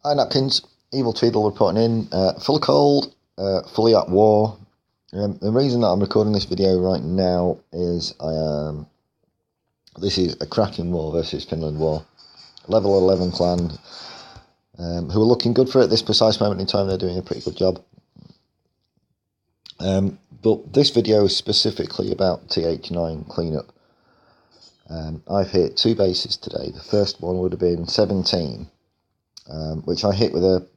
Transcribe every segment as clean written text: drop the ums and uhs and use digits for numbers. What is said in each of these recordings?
Hi Napkins, Evil Tweedle reporting in, full of cold, fully at war. The reason that I'm recording this video right now is this is a cracking war versus Finland war. Level 11 clan, who are looking good for it at this precise moment in time. They're doing a pretty good job. But this video is specifically about TH9 cleanup. I've hit 2 bases today. The first one would have been 17. Which I hit with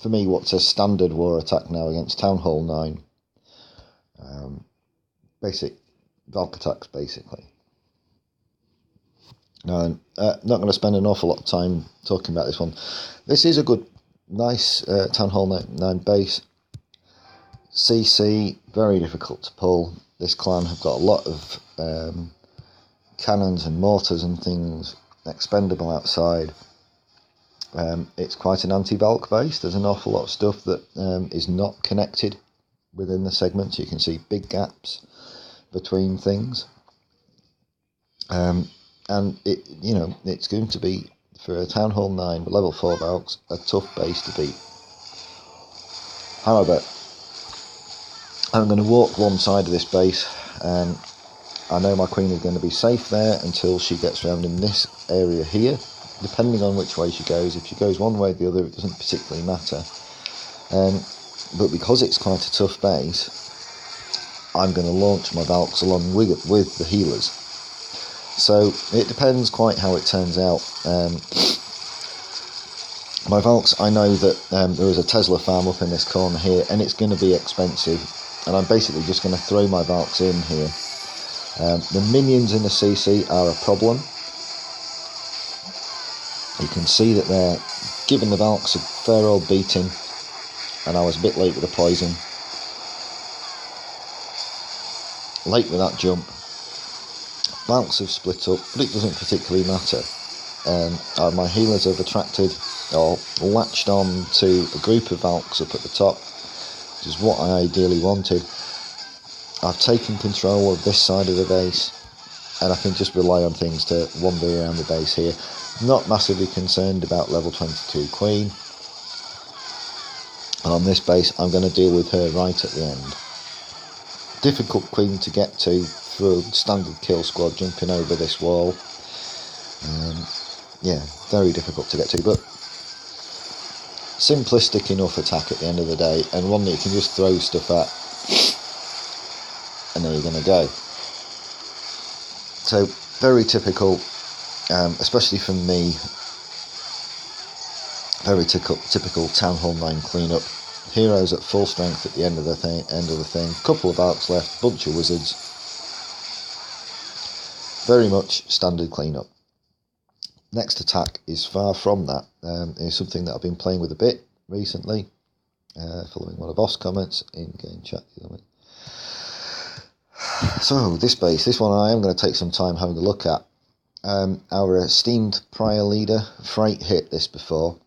for me, what's a standard war attack now against Town Hall 9. Basic Valk attacks, basically. Now, I'm not going to spend an awful lot of time talking about this one. This is a good, nice Town Hall 9 base. CC, very difficult to pull. This clan have got a lot of cannons and mortars and things expendable outside. It's quite an anti-Valk base. There's an awful lot of stuff that is not connected within the segment. You can see big gaps between things. And it's going to be, for a Town Hall 9 with level 4 Valks, a tough base to beat. However, I'm going to walk one side of this base. I know my queen is going to be safe there until she gets around in this area here. Depending on which way she goes, if she goes one way or the other, it doesn't particularly matter. But because it's quite a tough base, I'm going to launch my Valks along with the healers. So it depends quite how it turns out. My Valks, I know that there is a Tesla farm up in this corner here, and it's going to be expensive. And I'm basically just going to throw my Valks in here. The minions in the CC are a problem. You can see that they're giving the Valks a fair old beating, and I was a bit late with the poison. Late with that jump. Valks have split up, but it doesn't particularly matter. My healers have attracted or latched on to a group of Valks up at the top, which is what I ideally wanted. I've taken control of this side of the base, and I can just rely on things to wander around the base here. Not massively concerned about level 22 queen. And on this base, I'm going to deal with her right at the end. Difficult queen to get to for a standard kill squad jumping over this wall. Very difficult to get to, but simplistic enough attack at the end of the day, and one that you can just throw stuff at, and there you're going to go. So, very typical. Especially for me, very typical Town Hall 9 cleanup. Heroes at full strength at the end of the thing. Couple of Valks left, bunch of wizards. Very much standard cleanup. Next attack is far from that. It's something that I've been playing with a bit recently, following one of Boss comments in game chat the other week. So this one I am going to take some time having a look at. Our esteemed prior leader, Freight, hit this before.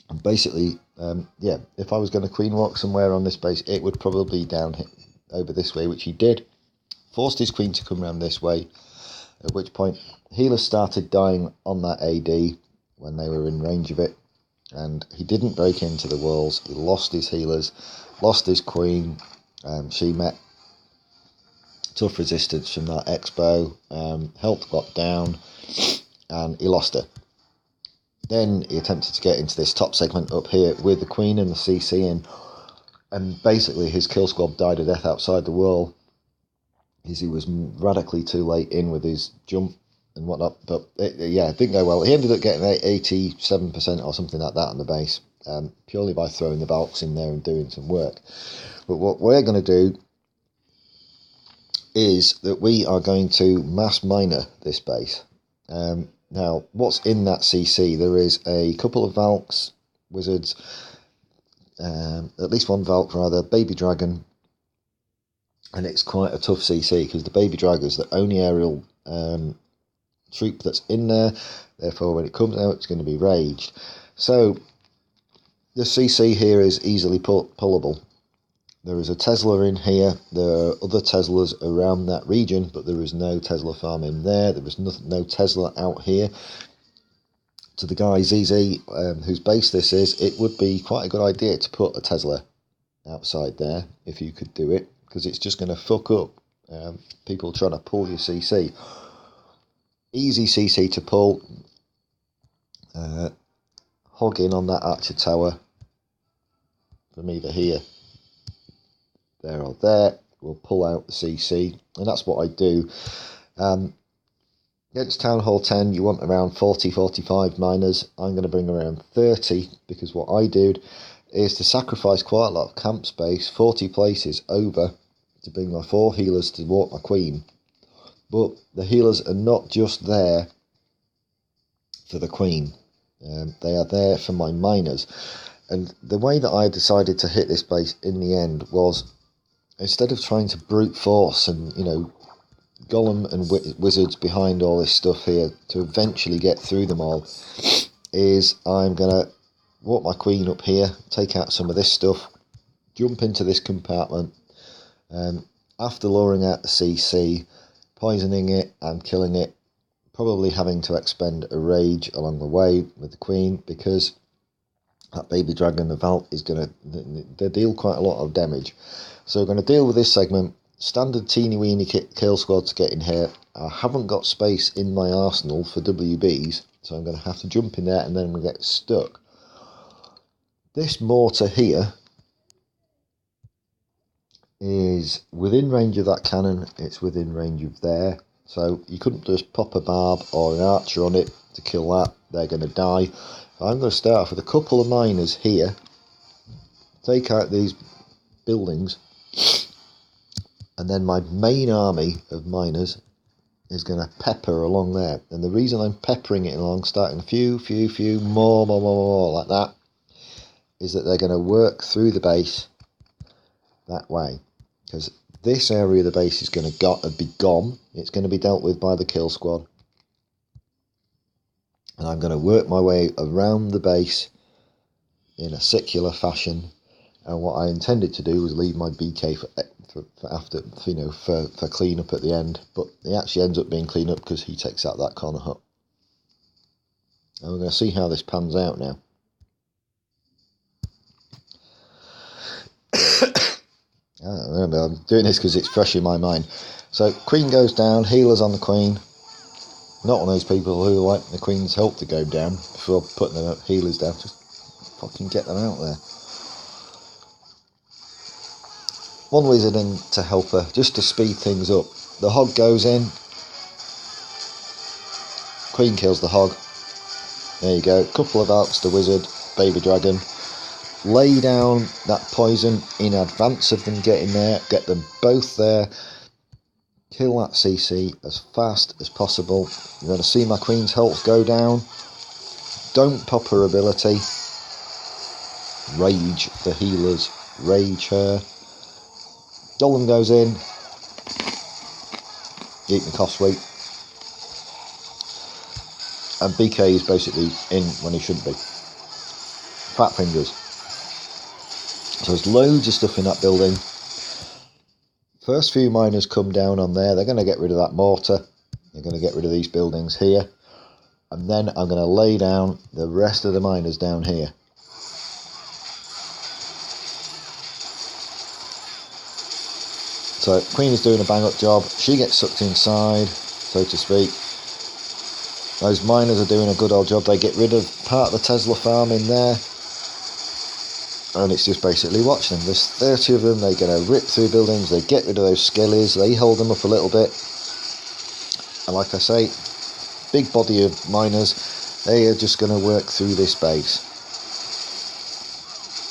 And basically, if I was going to queen walk somewhere on this base, it would probably be down over this way, which he did. Forced his queen to come around this way, at which point healers started dying on that AD when they were in range of it. And he didn't break into the walls. He lost his healers, lost his queen. She met tough resistance from that expo, health got down, and he lost her. Then he attempted to get into this top segment up here with the queen and the CC in, and basically his kill squad died a death outside the wall because he was radically too late in with his jump and whatnot. But it didn't go well. He ended up getting 87% or something like that on the base, purely by throwing the Valks in there and doing some work. But what we're going to do is that we are going to mass miner this base. Now, what's in that CC? There is a couple of Valks, wizards, at least one Valk rather, baby dragon, and it's quite a tough CC because the baby dragon is the only aerial troop that's in there. Therefore, when it comes out, it's going to be raged. So the CC here is easily pullable. There is a Tesla in here. There are other Teslas around that region, but there is no Tesla farm in there. There is no Tesla out here to the guy ZZ, whose base this is, it would be quite a good idea to put a Tesla outside there if you could do it, because it's just going to fuck up people trying to pull your CC. Easy CC to pull. Hog in on that Archer Tower from either here, there or there. We'll pull out the CC, and that's what I do. Against Town Hall 10, you want around 40-45 miners. I'm going to bring around 30, because what I did is to sacrifice quite a lot of camp space, 40 places over, to bring my 4 healers to walk my queen. But the healers are not just there for the queen. They are there for my miners. And the way that I decided to hit this base in the end was, instead of trying to brute force and, golem and wizards behind all this stuff here to eventually get through them all, is I'm going to walk my queen up here, take out some of this stuff, jump into this compartment, after luring out the CC, poisoning it and killing it, probably having to expend a rage along the way with the queen, because that baby dragon, the Valk, is going to deal quite a lot of damage. So we're going to deal with this segment. Standard teeny weeny kill squad to get in here. I haven't got space in my arsenal for WBs, so I'm going to have to jump in there and then we get stuck. This mortar here is within range of that cannon. It's within range of there. So you couldn't just pop a barb or an archer on it to kill that. They're going to die. I'm going to start off with a couple of miners here. Take out these buildings. And then my main army of miners is going to pepper along there. And the reason I'm peppering it along, starting a few, more like that, is that they're going to work through the base that way. Because this area of the base is going to be gone. It's going to be dealt with by the kill squad. And I'm going to work my way around the base in a secular fashion. And what I intended to do was leave my BK for after, for clean up at the end. But it actually ends up being clean up because he takes out that corner hut. And we're going to see how this pans out now. I'm doing this because it's fresh in my mind. So queen goes down, healers on the queen. Not one of those people who like the queen's help to go down before putting the healers down. Just fucking get them out there. One wizard in to help her, just to speed things up. The hog goes in. Queen kills the hog. There you go. Couple of arcs to wizard, baby dragon. Lay down that poison in advance of them getting there. Get them both there. Kill that CC as fast as possible. You're going to see my queen's health go down. Don't pop her ability. Rage the healers. Rage her. Golem goes in. Eating cost weight. And BK is basically in when he shouldn't be. Fat fingers. So there's loads of stuff in that building. First few miners come down on there. They're going to get rid of that mortar. They're going to get rid of these buildings here. And then I'm going to lay down the rest of the miners down here. So Queen is doing a bang up job. She gets sucked inside, so to speak. Those miners are doing a good old job. They get rid of part of the Tesla farm in there. And it's just basically watching them. There's 30 of them. They're going to rip through buildings. They get rid of those skellies. They hold them up a little bit. And like I say, big body of miners. They are just going to work through this base.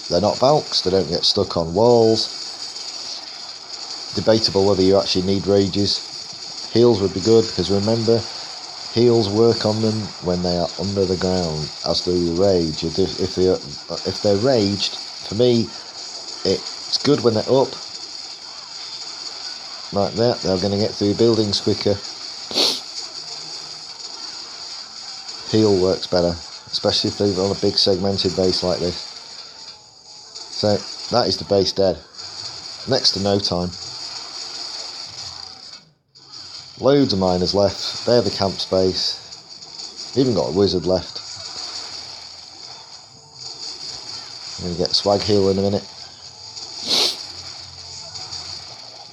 They're not Valks. They don't get stuck on walls. Debatable whether you actually need rages. Heals would be good, because remember, heals work on them when they are under the ground, as do the rage. If they're raged, for me, it's good when they're up, like that. They're going to get through buildings quicker. Heal works better, especially if they've on a big segmented base like this. So that is the base dead. Next to no time. Loads of miners left. They're the camp space. Even got a wizard left. I'm going to get Swag Heel in a minute.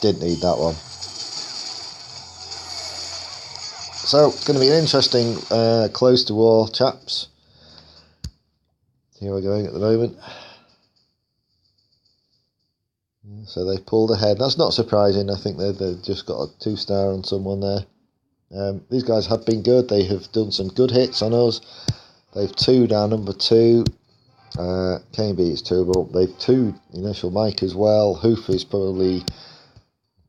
Didn't need that one. So, it's going to be an interesting close to war, chaps. Here we're going at the moment. So they pulled ahead. That's not surprising. I think they've just got a 2-star on someone there. These guys have been good. They have done some good hits on us. They've 2'd our number 2. KB is 2, but they've 2'd Initial Mike as well. Hoof is probably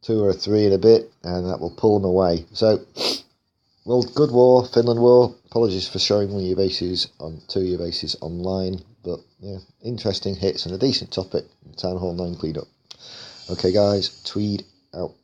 2 or 3 in a bit, and that will pull them away. So, well, good war, Finland war. Apologies for showing one of your bases on 2 of your bases online, but yeah, interesting hits and a decent topic. Town Hall 9 cleaned up. Okay, guys, Tweed out.